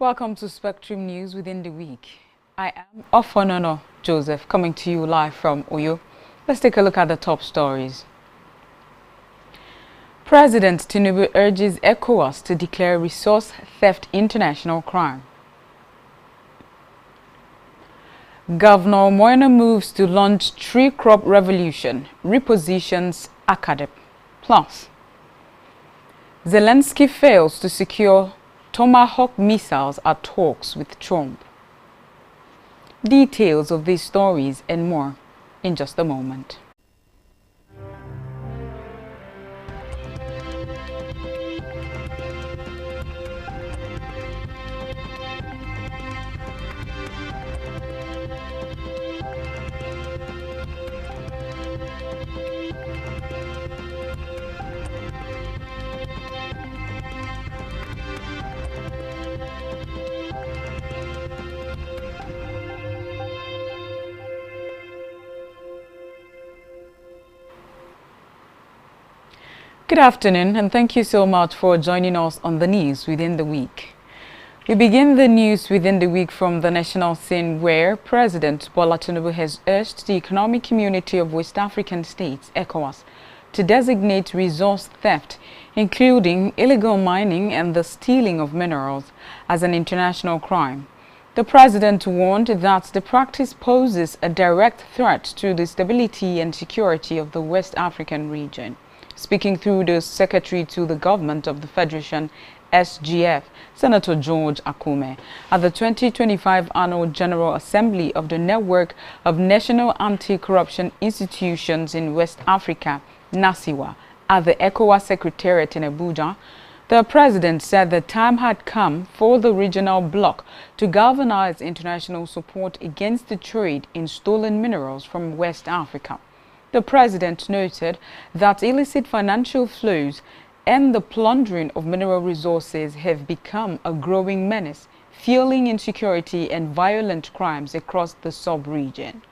Welcome to Spectrum News within the week. I am Ofonono Joseph, coming to you live from Oyo. Let's take a look at the top stories. President Tinubu urges ECOWAS to declare resource theft international crime. Governor Moina moves to launch tree crop revolution, repositions Academy. Plus, Zelensky fails to secure Tomahawk missiles at talks with Trump. Details of these stories and more in just a moment. Good afternoon, and thank you so much for joining us on the news within the week. We begin the news within the week from the national scene, where President Bola Tinubu has urged the Economic Community of West African States, ECOWAS, to designate resource theft, including illegal mining and the stealing of minerals, as an international crime. The president warned that the practice poses a direct threat to the stability and security of the West African region. Speaking through the Secretary to the Government of the Federation, SGF, Senator George Akume, at the 2025 Annual General Assembly of the Network of National Anti-Corruption Institutions in West Africa, NACIWA, at the ECOWAS Secretariat in Abuja, the president said the time had come for the regional bloc to galvanize international support against the trade in stolen minerals from West Africa. The president noted that illicit financial flows and the plundering of mineral resources have become a growing menace, fueling insecurity and violent crimes across the sub-region.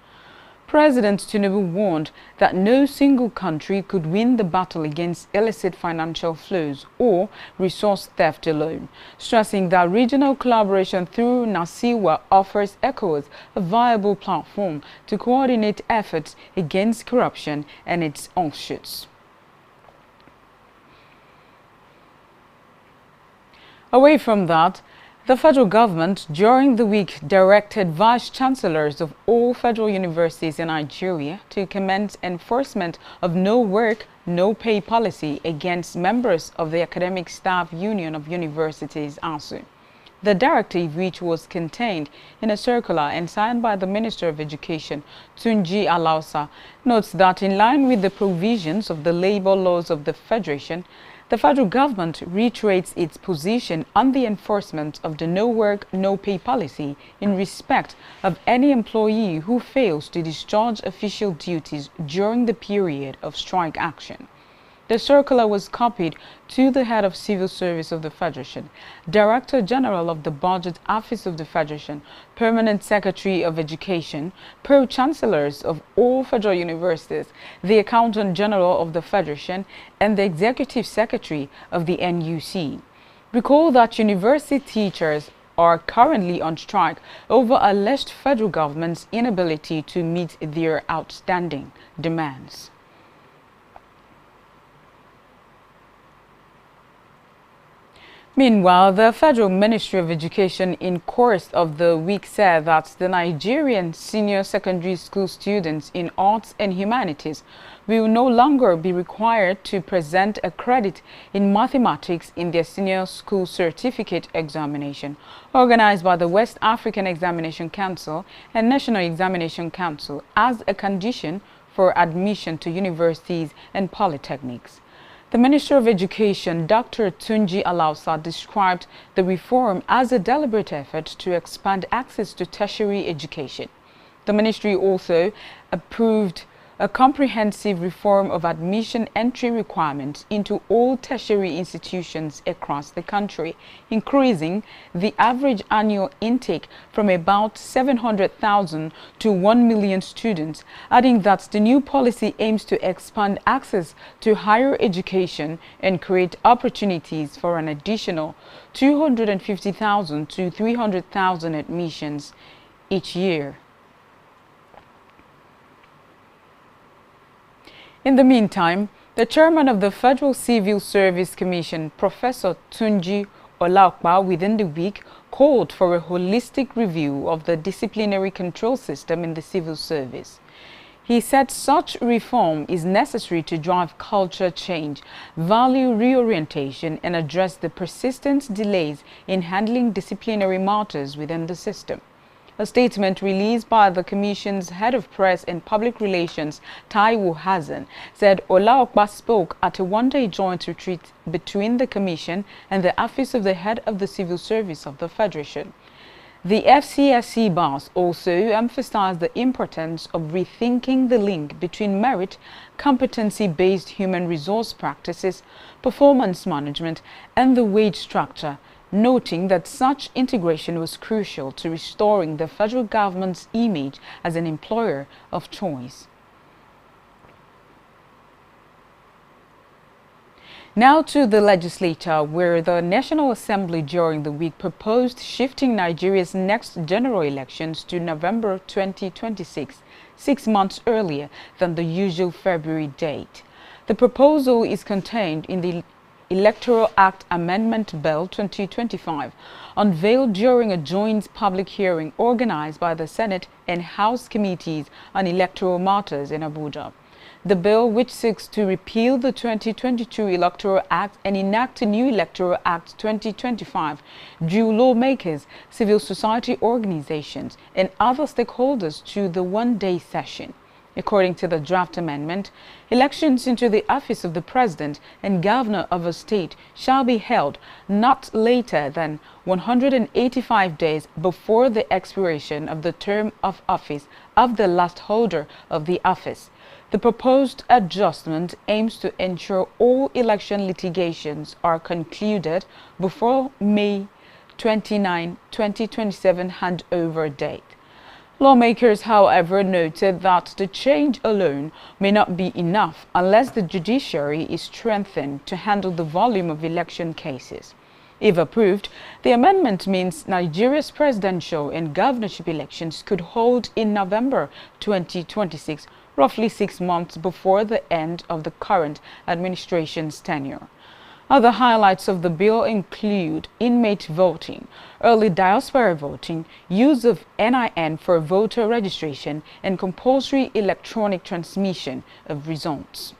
President Tinubu warned that no single country could win the battle against illicit financial flows or resource theft alone, stressing that regional collaboration through NACIWA offers ECOWAS a viable platform to coordinate efforts against corruption and its offshoots. Away from that, the federal government during the week directed vice-chancellors of all federal universities in Nigeria to commence enforcement of no work, no pay policy against members of the Academic Staff Union of Universities, ASU. The directive, which was contained in a circular and signed by the Minister of Education, Tunji Alausa, notes that in line with the provisions of the labor laws of the Federation, the federal government reiterates its position on the enforcement of the no work, no pay policy in respect of any employee who fails to discharge official duties during the period of strike action. The circular was copied to the head of civil service of the Federation, Director General of the Budget Office of the Federation, Permanent Secretary of Education, Pro-Chancellors of all federal universities, the Accountant General of the Federation, and the Executive Secretary of the NUC. Recall that university teachers are currently on strike over alleged federal government's inability to meet their outstanding demands. Meanwhile, the Federal Ministry of Education in course of the week said that the Nigerian senior secondary school students in arts and humanities will no longer be required to present a credit in mathematics in their senior school certificate examination, organized by the West African Examination Council and National Examination Council, as a condition for admission to universities and polytechnics. The Minister of Education, Dr. Tunji Alausa, described the reform as a deliberate effort to expand access to tertiary education. The ministry also approved a comprehensive reform of admission entry requirements into all tertiary institutions across the country, increasing the average annual intake from about 700,000 to 1 million students, adding that the new policy aims to expand access to higher education and create opportunities for an additional 250,000 to 300,000 admissions each year. In the meantime, the chairman of the Federal Civil Service Commission, Professor Tunji Olaokpa, within the week called for a holistic review of the disciplinary control system in the civil service. He said such reform is necessary to drive culture change, value reorientation, and address the persistent delays in handling disciplinary matters within the system. A statement released by the Commission's Head of Press and Public Relations, Taiwo Hassan, said Olaokpa spoke at a one-day joint retreat between the Commission and the Office of the Head of the Civil Service of the Federation. The FCSC boss also emphasized the importance of rethinking the link between merit, competency-based human resource practices, performance management, and the wage structure, noting that such integration was crucial to restoring the federal government's image as an employer of choice. Now to the legislature, where the National Assembly during the week proposed shifting Nigeria's next general elections to November 2026, 6 months earlier than the usual February date. The proposal is contained in the Electoral Act Amendment Bill 2025, unveiled during a joint public hearing organized by the Senate and House Committees on Electoral Matters in Abuja. The bill, which seeks to repeal the 2022 Electoral Act and enact a new Electoral Act 2025, drew lawmakers, civil society organizations, and other stakeholders to the one-day session. According to the draft amendment, elections into the office of the President and Governor of a state shall be held not later than 185 days before the expiration of the term of office of the last holder of the office. The proposed adjustment aims to ensure all election litigations are concluded before May 29, 2027 handover date. Lawmakers, however, noted that the change alone may not be enough unless the judiciary is strengthened to handle the volume of election cases. If approved, the amendment means Nigeria's presidential and governorship elections could hold in November 2026, roughly 6 months before the end of the current administration's tenure. Other highlights of the bill include inmate voting, early diaspora voting, use of NIN for voter registration, and compulsory electronic transmission of results.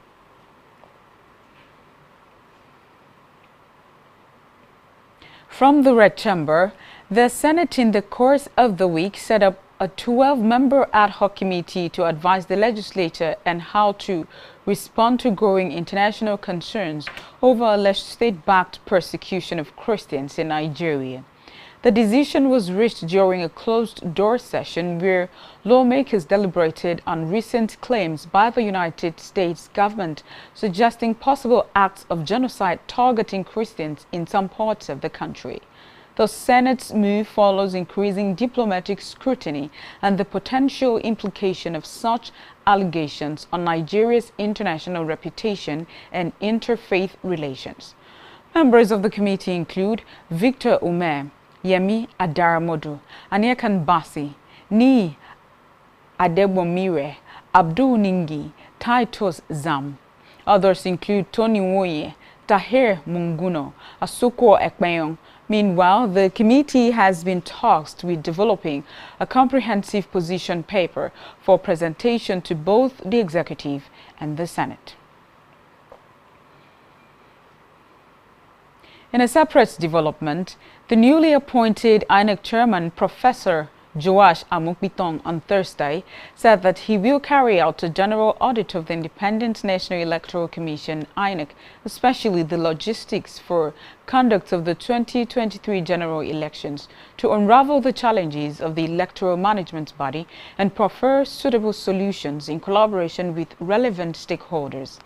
From the Red Chamber, the Senate in the course of the week set up a 12-member ad hoc committee to advise the legislature on how to respond to growing international concerns over alleged state-backed persecution of Christians in Nigeria. The decision was reached during a closed-door session where lawmakers deliberated on recent claims by the United States government suggesting possible acts of genocide targeting Christians in some parts of the country. The Senate's move follows increasing diplomatic scrutiny and the potential implication of such allegations on Nigeria's international reputation and interfaith relations. Members of the committee include Victor Ume, Yemi Adaramodu, Aniakan Basi, Ni Adebomire, Abdul Ningi, Titus Zam. Others include Tony Nwoye, Tahir Munguno, Asuko Ekpenyong. Meanwhile, the committee has been tasked with developing a comprehensive position paper for presentation to both the executive and the Senate. In a separate development, the newly appointed INEC chairman, Professor Joash Amukbitong, on Thursday, said that he will carry out a general audit of the Independent National Electoral Commission, INEC, especially the logistics for conduct of the 2023 general elections, to unravel the challenges of the electoral management body and prefer suitable solutions in collaboration with relevant stakeholders.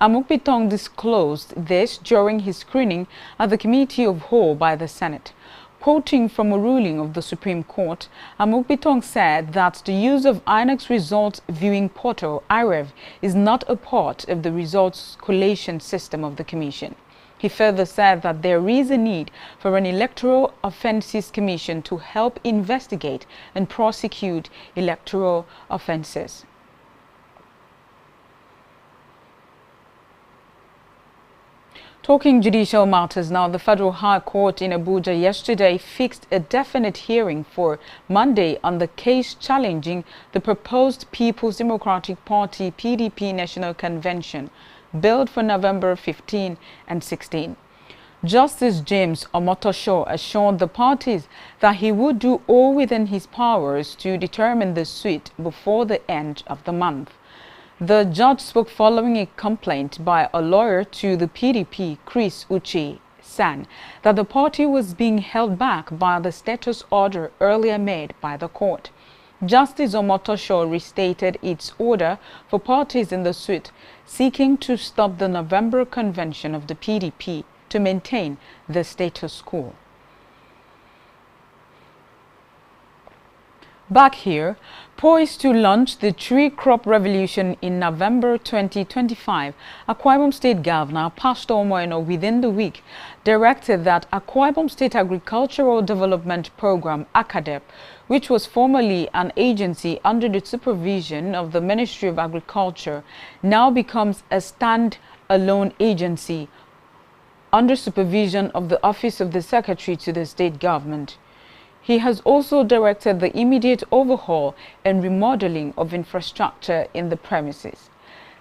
Amukbitong disclosed this during his screening at the Committee of Whole by the Senate. Quoting from a ruling of the Supreme Court, Amukbitong said that the use of INEC's results viewing portal, IREV, is not a part of the results collation system of the Commission. He further said that there is a need for an Electoral Offences Commission to help investigate and prosecute electoral offences. Talking judicial matters now, the Federal High Court in Abuja yesterday fixed a definite hearing for Monday on the case challenging the proposed People's Democratic Party (PDP) National Convention, billed for November 15 and 16. Justice James Omotosho assured the parties that he would do all within his powers to determine the suit before the end of the month. The judge spoke following a complaint by a lawyer to the PDP, Chris Uche San, that the party was being held back by the status order earlier made by the court. Justice Omotosho restated its order for parties in the suit, seeking to stop the November convention of the PDP to maintain the status quo. Back here, poised to launch the tree crop revolution in November 2025, Akwa Ibom State Governor Pastor Omoeno within the week directed that Akwa Ibom State Agricultural Development Program, ACADEP, which was formerly an agency under the supervision of the Ministry of Agriculture, now becomes a stand-alone agency under supervision of the Office of the Secretary to the State Government. He has also directed the immediate overhaul and remodeling of infrastructure in the premises.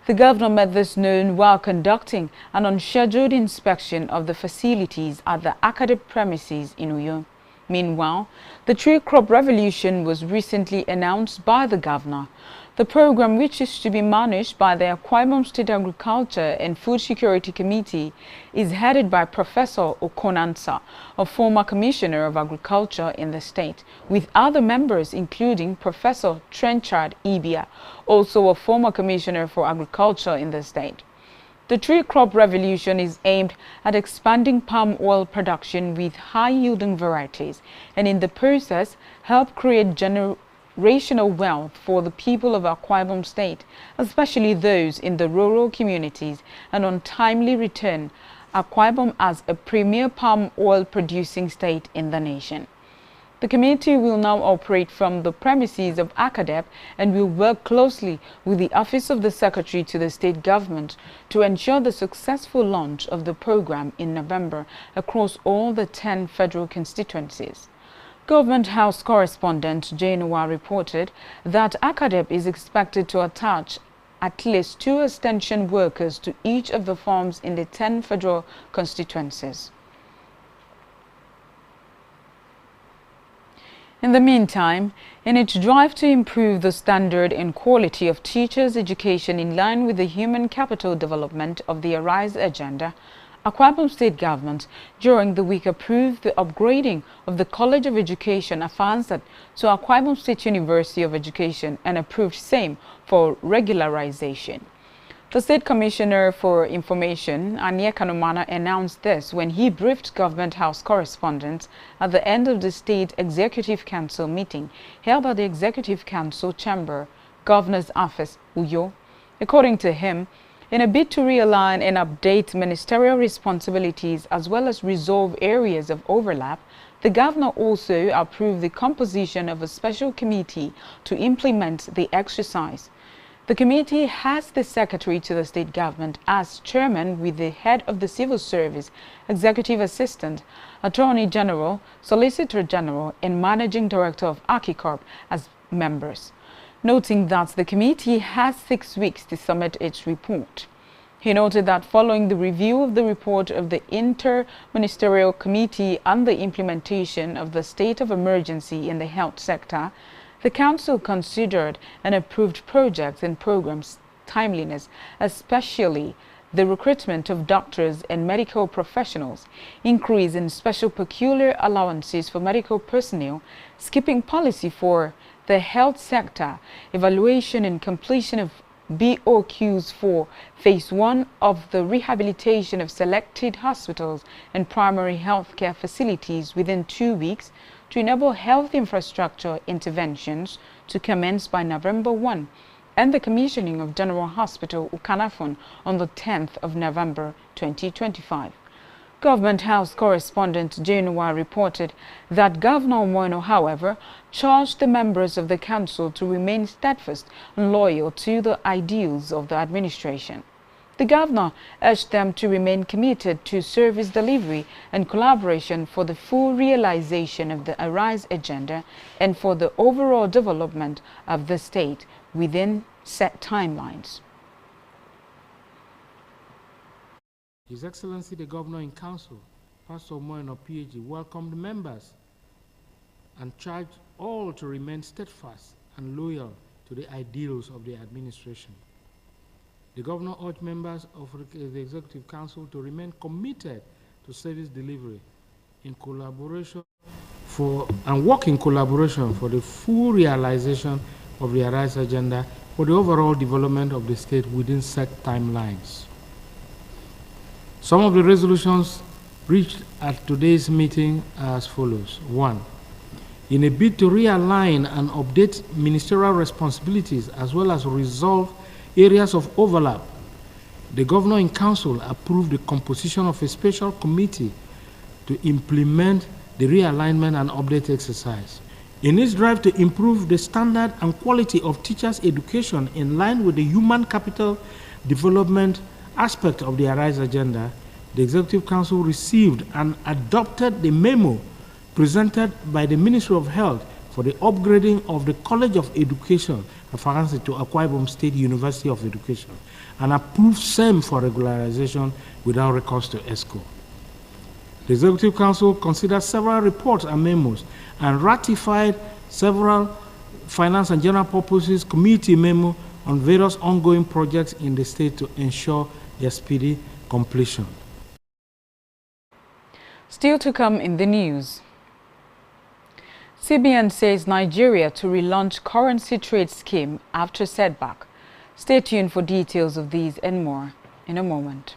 The governor made this known while conducting an unscheduled inspection of the facilities at the ACADEP premises in Uyo. Meanwhile, the tree crop revolution was recently announced by the governor. The program, which is to be managed by the Akwa Ibom State Agriculture and Food Security Committee, is headed by Professor Okonansa, a former Commissioner of Agriculture in the state, with other members including Professor Trenchard Ibia, also a former Commissioner for Agriculture in the state. The tree crop revolution is aimed at expanding palm oil production with high-yielding varieties and in the process help create generational wealth for the people of Akwa Ibom State, especially those in the rural communities, and on timely return Akwa Ibom as a premier palm oil producing state in the nation. The committee will now operate from the premises of ACADEP and will work closely with the Office of the Secretary to the State Government to ensure the successful launch of the program in November across all the 10 federal constituencies. Government House correspondent Jane Noah reported that ACADEP is expected to attach at least 2 extension workers to each of the farms in the 10 federal constituencies. In the meantime, in its drive to improve the standard and quality of teachers' education in line with the human capital development of the ARISE agenda, Akwa Ibom State Government during the week approved the upgrading of the College of Education Afansat to Akwa Ibom State University of Education and approved same for regularization. The State Commissioner for Information, Anie Kanomana, announced this when he briefed Government House correspondents at the end of the State Executive Council meeting held at the Executive Council Chamber, Governor's Office, Uyo. According to him, in a bid to realign and update ministerial responsibilities as well as resolve areas of overlap, the governor also approved the composition of a special committee to implement the exercise. The committee has the Secretary to the State Government as chairman, with the head of the Civil Service, Executive Assistant, Attorney General, Solicitor General, and Managing Director of Akicorp as members, noting that the committee has 6 weeks to submit its report. He noted that following the review of the report of the Inter-Ministerial Committee on the implementation of the state of emergency in the health sector, the Council considered and approved projects and programs' timeliness, especially the recruitment of doctors and medical professionals, increase in special peculiar allowances for medical personnel, skipping policy for the health sector, evaluation and completion of BOQs for Phase 1 of the rehabilitation of selected hospitals and primary health care facilities within 2 weeks to enable health infrastructure interventions to commence by November 1, and the commissioning of General Hospital Ukanafon on the 10th of November 2025. Government House correspondent January reported that Governor Omono, however, charged the members of the council to remain steadfast and loyal to the ideals of the administration. The governor urged them to remain committed to service delivery and collaboration for the full realization of the ARISE agenda and for the overall development of the state within set timelines. His Excellency the Governor in Council, Pastor Moeno PhD, welcomed members and charged all to remain steadfast and loyal to the ideals of the administration. The Governor urged members of the Executive Council to remain committed to service delivery in collaboration and work in collaboration for the full realization of the ARISE agenda for the overall development of the state within set timelines. Some of the resolutions reached at today's meeting are as follows. 1. In a bid to realign and update ministerial responsibilities as well as resolve areas of overlap, the Governor in Council approved the composition of a special committee to implement the realignment and update exercise. In its drive to improve the standard and quality of teachers' education in line with the human capital development aspect of the ARISE agenda, the Executive Council received and adopted the memo presented by the Ministry of Health for the upgrading of the College of Education to Akwa Ibom State University of Education and approved same for regularization without recourse to ESCO. The Executive Council considered several reports and memos and ratified several Finance and General Purposes Committee memo on various ongoing projects in the state to ensure their speedy completion. Still to come in the news. CBN says Nigeria to relaunch currency trade scheme after setback. Stay tuned for details of these and more in a moment.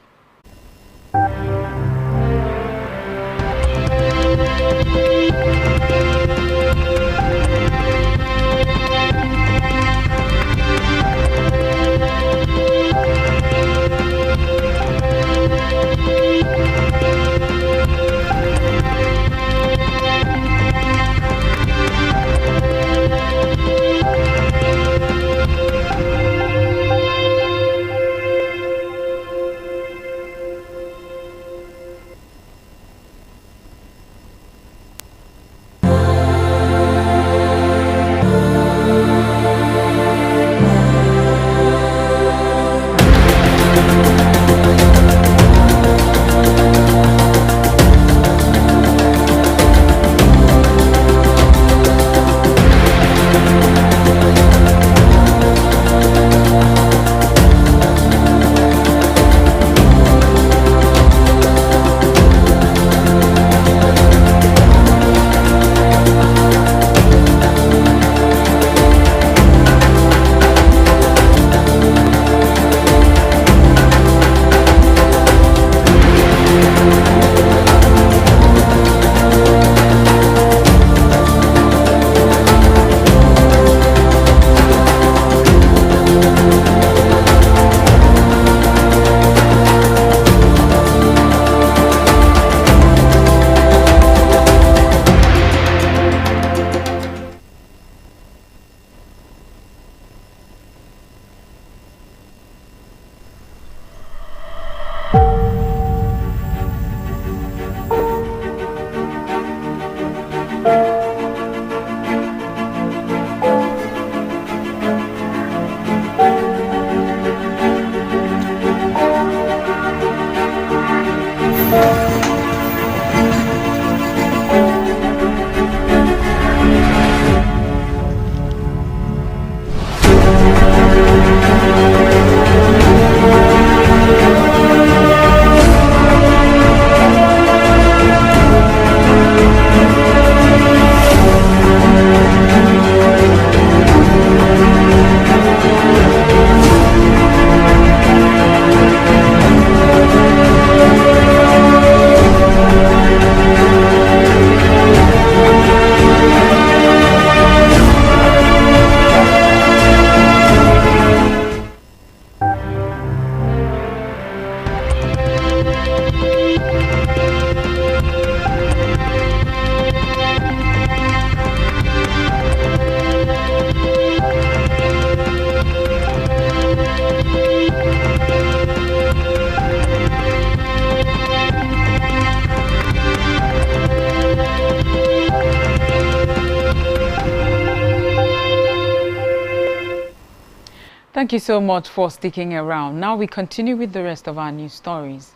Thank you so much for sticking around. Now we continue with the rest of our news stories.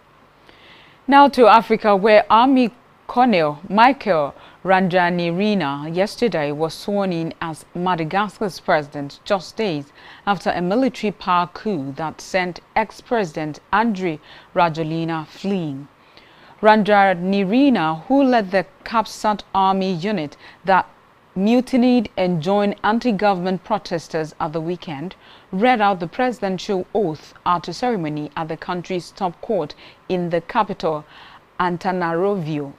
Now to Africa, where Army Colonel Michael Randrianirina yesterday was sworn in as Madagascar's president just days after a military power coup that sent ex-president Andry Rajoelina fleeing. Randrianirina, who led the CAPSAT army unit that mutinied and joined anti-government protesters at the weekend, read out the presidential oath at a ceremony at the country's top court in the capital, Antananarivo.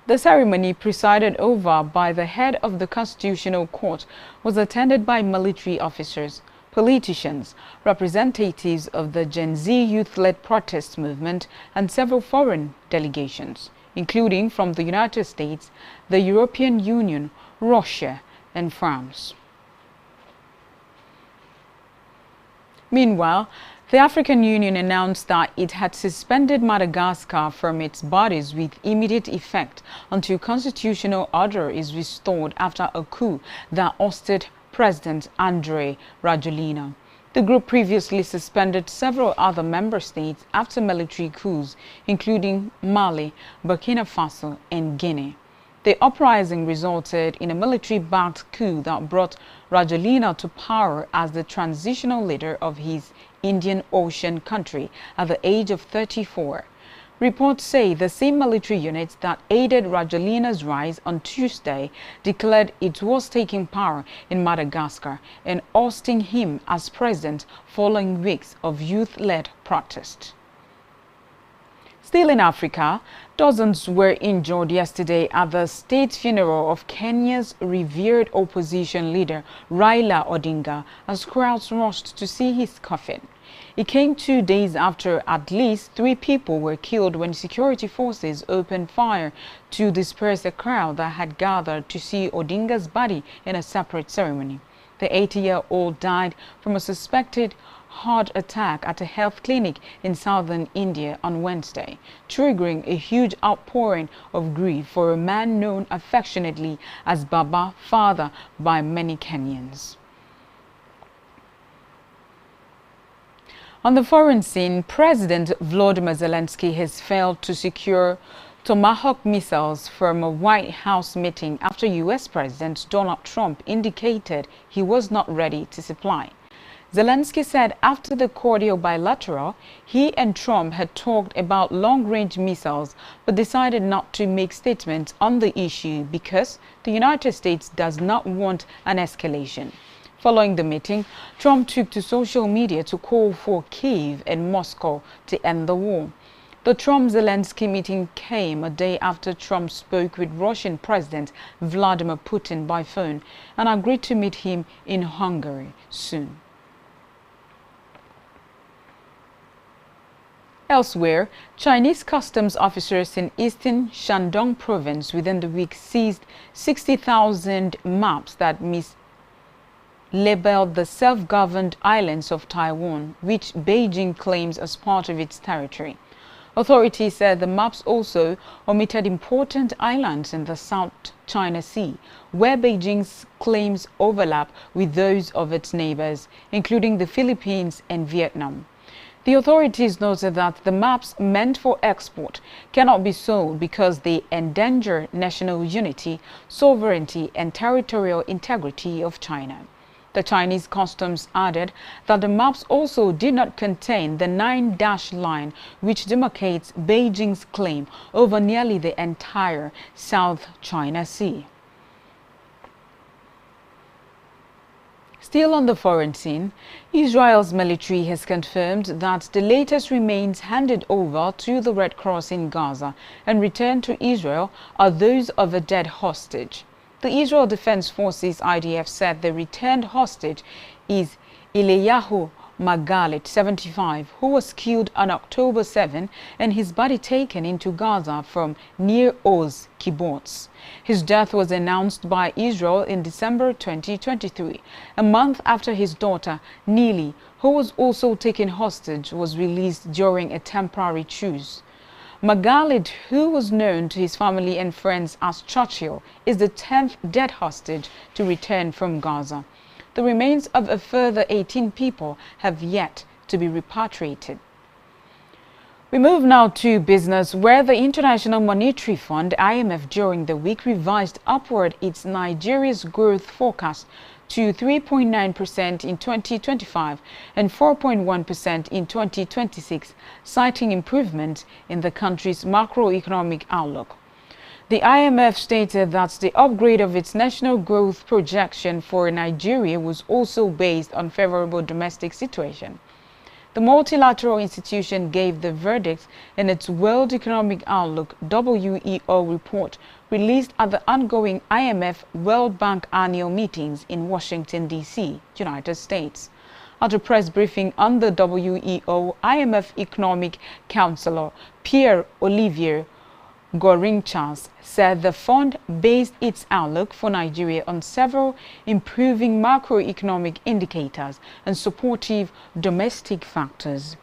The ceremony, presided over by the head of the Constitutional Court, was attended by military officers, politicians, representatives of the Gen Z youth-led protest movement, and several foreign delegations, including from the United States, the European Union, Russia, and France. Meanwhile, the African Union announced that it had suspended Madagascar from its borders with immediate effect until constitutional order is restored after a coup that ousted President Andry Rajoelina. The group previously suspended several other member states after military coups, including Mali, Burkina Faso, and Guinea. The uprising resulted in a military-backed coup that brought Rajoelina to power as the transitional leader of his Indian Ocean country at the age of 34. Reports say the same military unit that aided Rajoelina's rise on Tuesday declared it was taking power in Madagascar and ousting him as president following weeks of youth-led protest. Still in Africa, dozens were injured yesterday at the state funeral of Kenya's revered opposition leader Raila Odinga as crowds rushed to see his coffin. It came 2 days after at least 3 people were killed when security forces opened fire to disperse a crowd that had gathered to see Odinga's body in a separate ceremony. The 80-year-old died from a suspected heart attack at a health clinic in southern India on Wednesday, triggering a huge outpouring of grief for a man known affectionately as Baba, father, by many Kenyans. On the foreign scene, President Volodymyr Zelensky has failed to secure Tomahawk missiles from a White House meeting after U.S. President Donald Trump indicated he was not ready to supply. Zelensky said after the cordial bilateral, he and Trump had talked about long-range missiles but decided not to make statements on the issue because the United States does not want an escalation. Following the meeting, Trump took to social media to call for Kyiv and Moscow to end the war. The Trump-Zelensky meeting came a day after Trump spoke with Russian President Vladimir Putin by phone and agreed to meet him in Hungary soon. Elsewhere, Chinese customs officers in eastern Shandong province within the week seized 60,000 maps that mislabeled the self-governed islands of Taiwan, which Beijing claims as part of its territory. Authorities said the maps also omitted important islands in the South China Sea, where Beijing's claims overlap with those of its neighbors, including the Philippines and Vietnam. The authorities noted that the maps meant for export cannot be sold because they endanger national unity, sovereignty, and territorial integrity of China. The Chinese customs added that the maps also did not contain the 9-dash line which demarcates Beijing's claim over nearly the entire South China Sea. Still on the foreign scene, Israel's military has confirmed that the latest remains handed over to the Red Cross in Gaza and returned to Israel are those of a dead hostage. The Israel Defense Forces IDF said the returned hostage is Eliyahu Magalit, 75, who was killed on October 7 and his body taken into Gaza from Nir Oz kibbutz. His death was announced by Israel in December 2023, a month after his daughter, Nili, who was also taken hostage, was released during a temporary truce. Magalit, who was known to his family and friends as Churchill, is the 10th dead hostage to return from Gaza. the remains of a further 18 people have yet to be repatriated. We move now to business, where the International Monetary Fund (IMF) during the week revised upward its Nigeria's growth forecast to 3.9% in 2025 and 4.1% in 2026, citing improvement in the country's macroeconomic outlook. The IMF stated that the upgrade of its national growth projection for Nigeria was also based on favorable domestic situation. The multilateral institution gave the verdict in its World Economic Outlook (WEO) report released at the ongoing IMF World Bank annual meetings in Washington, D.C., United States. At a press briefing on the WEO, IMF Economic Counselor Pierre-Olivier Gourinchas said the fund based its outlook for Nigeria on several improving macroeconomic indicators and supportive domestic factors.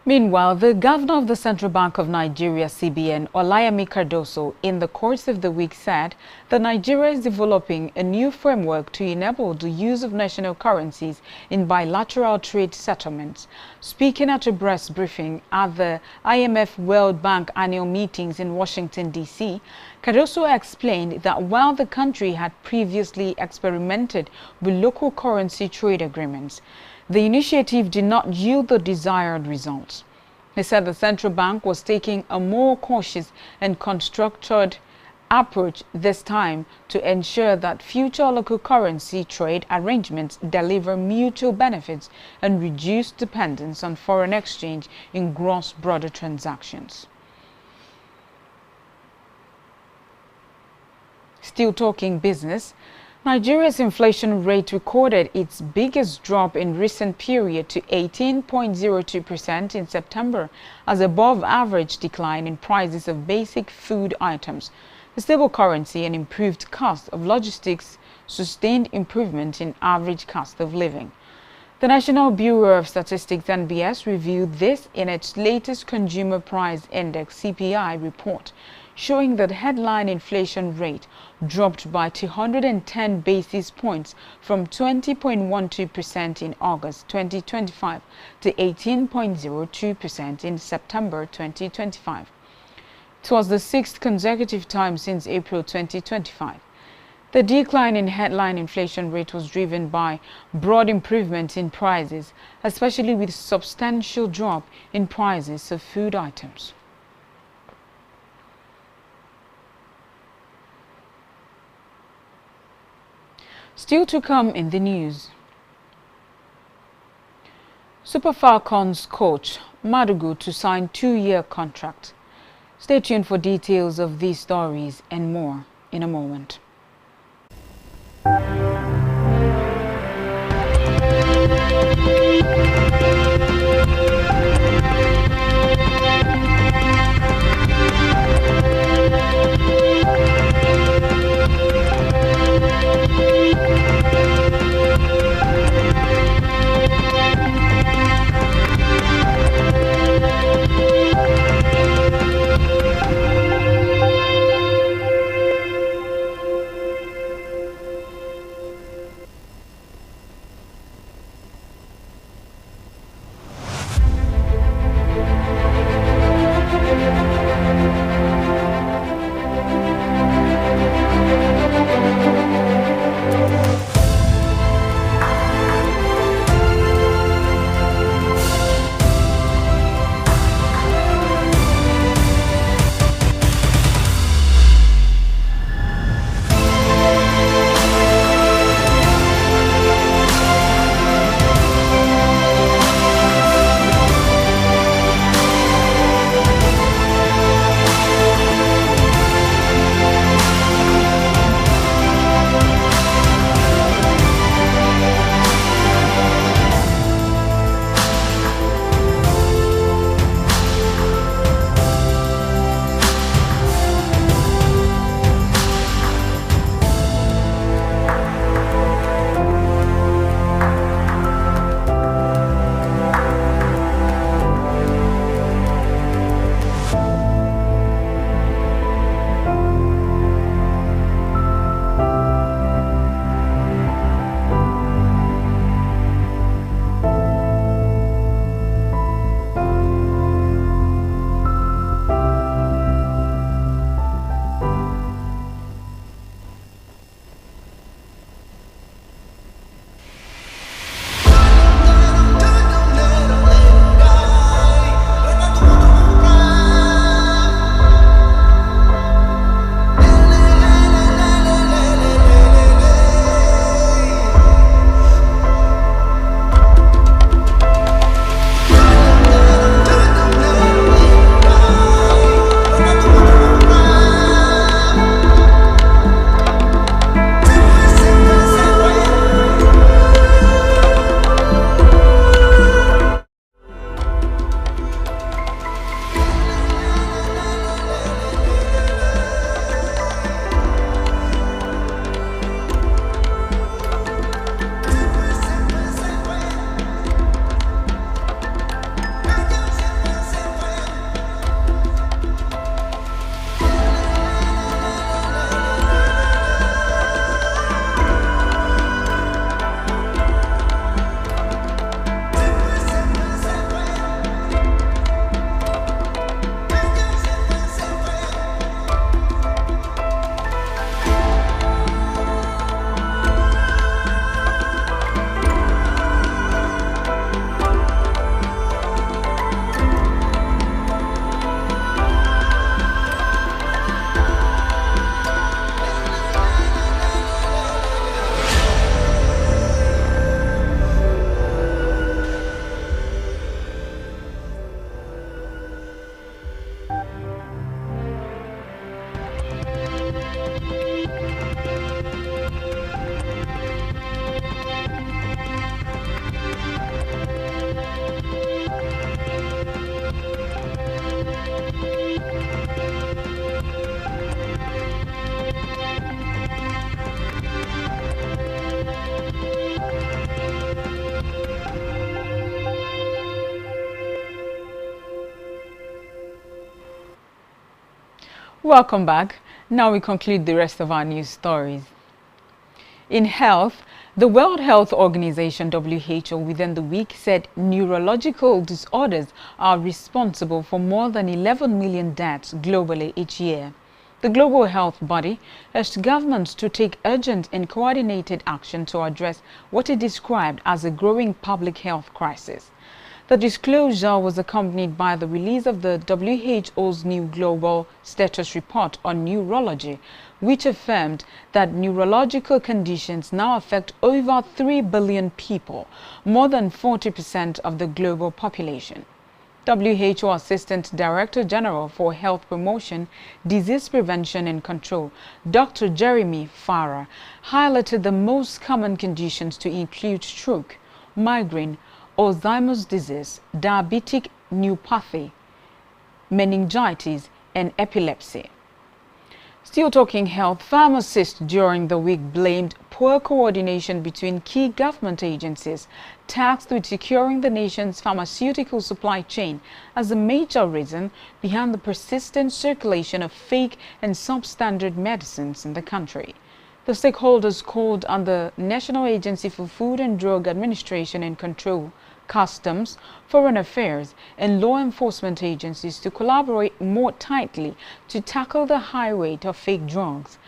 Meanwhile, the governor of the Central Bank of Nigeria, CBN, Olayemi Cardoso, in the course of the week said that Nigeria is developing a new framework to enable the use of national currencies in bilateral trade settlements. Speaking at a press briefing at the IMF World Bank annual meetings in Washington, D.C., Cardoso explained that while the country had previously experimented with local currency trade agreements, the initiative did not yield the desired results. He said the central bank was taking a more cautious and constructed approach this time to ensure that future local currency trade arrangements deliver mutual benefits and reduce dependence on foreign exchange in cross-border transactions. Still talking business, Nigeria's inflation rate recorded its biggest drop in recent period to 18.02% in September, as above-average decline in prices of basic food items, the stable currency and improved cost of logistics sustained improvement in average cost of living. The National Bureau of Statistics (NBS) reviewed this in its latest Consumer Price Index (CPI) report, showing that headline inflation rate dropped by 210 basis points from 20.12% in August 2025 to 18.02% in September 2025. It was the sixth consecutive time since April 2025. The decline in headline inflation rate was driven by broad improvement in prices, especially with substantial drop in prices of food items. Still to come in the news. Super Falcons coach Madugu to sign 2-year contract. Stay tuned for details of these stories and more in a moment. Welcome back. Now we conclude the rest of our news stories. In health, the World Health Organization (WHO) within the week said neurological disorders are responsible for more than 11 million deaths globally each year. The global health body urged governments to take urgent and coordinated action to address what it described as a growing public health crisis. The disclosure was accompanied by the release of the WHO's new Global Status Report on Neurology, which affirmed that neurological conditions now affect over 3 billion people, more than 40% of the global population. WHO Assistant Director General for Health Promotion, Disease Prevention and Control, Dr. Jeremy Farrar, highlighted the most common conditions to include stroke, migraine, Alzheimer's disease, diabetic neuropathy, meningitis, and epilepsy. Still talking health, pharmacists during the week blamed poor coordination between key government agencies tasked with securing the nation's pharmaceutical supply chain as a major reason behind the persistent circulation of fake and substandard medicines in the country. The stakeholders called on the National Agency for Food and Drug Administration and Control, Customs, Foreign Affairs, and law enforcement agencies to collaborate more tightly to tackle the high rate of fake drugs.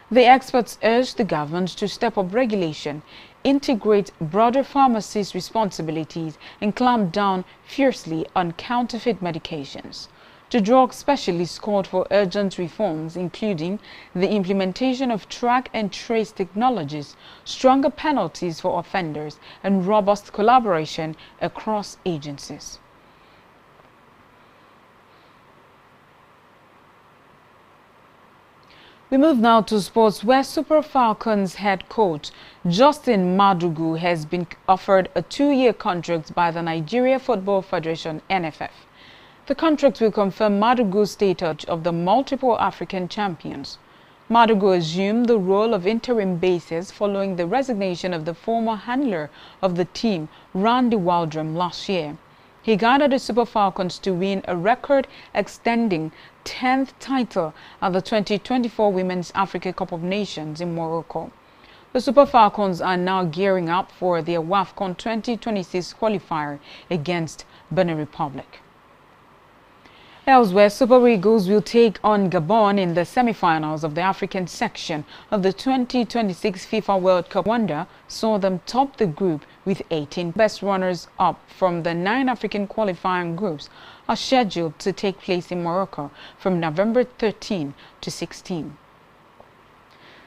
The experts urged the government to step up regulation, integrate broader pharmacies' responsibilities, and clamp down fiercely on counterfeit medications. The drug specialists called for urgent reforms, including the implementation of track and trace technologies, stronger penalties for offenders, and robust collaboration across agencies. We move now to sports, where Super Falcons head coach Justin Madugu has been offered a 2-year contract by the Nigeria Football Federation (NFF). The contract will confirm Madugu's status of the multiple African champions. Madugu assumed the role of interim basis following the resignation of the former handler of the team, Randy Waldrum, last year. He guided the Super Falcons to win a record-extending 10th title at the 2024 Women's Africa Cup of Nations in Morocco. The Super Falcons are now gearing up for their WAFCON 2026 qualifier against Benin Republic. Elsewhere, Super Eagles will take on Gabon in the semi-finals of the African section of the 2026 FIFA World Cup. Rwanda saw them top the group with 18. Best runners-up from the 9 African qualifying groups are scheduled to take place in Morocco from November 13 to 16.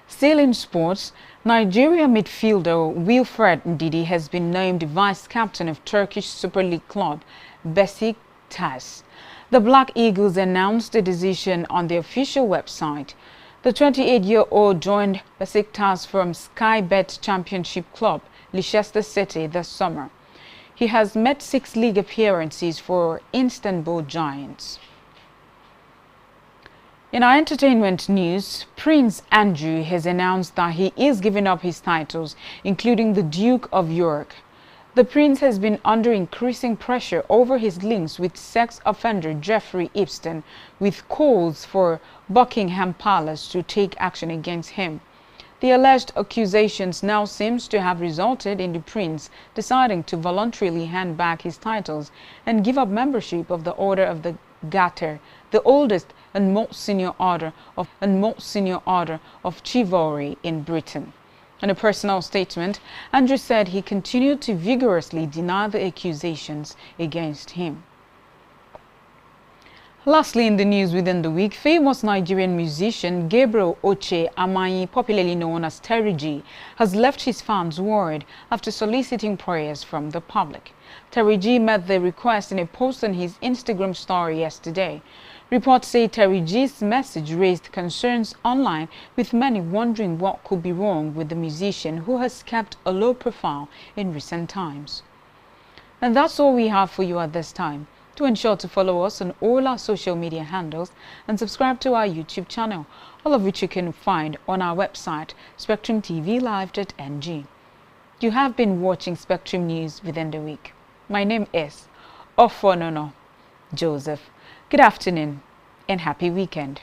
Still in sports, Nigeria midfielder Wilfred Ndidi has been named vice-captain of Turkish Super League club Besiktas. The Black Eagles announced the decision on their official website. The 28-year-old joined Besiktas from Sky Bet Championship club Leicester City this summer. He has made 6 league appearances for Istanbul Giants. In our entertainment news, Prince Andrew has announced that he is giving up his titles, including the Duke of York. The prince has been under increasing pressure over his links with sex offender Jeffrey Epstein, with calls for Buckingham Palace to take action against him. The alleged accusations now seems to have resulted in the prince deciding to voluntarily hand back his titles and give up membership of the Order of the Garter, the oldest and most senior order of chivalry in Britain. In a personal statement, Andrew said he continued to vigorously deny the accusations against him. Lastly, in the news within the week, famous Nigerian musician Gabriel Oche Amayi, popularly known as Terry G, has left his fans worried after soliciting prayers from the public. Terry G met the request in a post on his Instagram story yesterday. Reports say Terry G's message raised concerns online, with many wondering what could be wrong with the musician, who has kept a low profile in recent times. And that's all we have for you at this time. Do ensure to follow us on all our social media handles and subscribe to our YouTube channel, all of which you can find on our website, spectrumtvlive.ng. You have been watching Spectrum News within the week. My name is Ofonono Joseph. Good afternoon and happy weekend.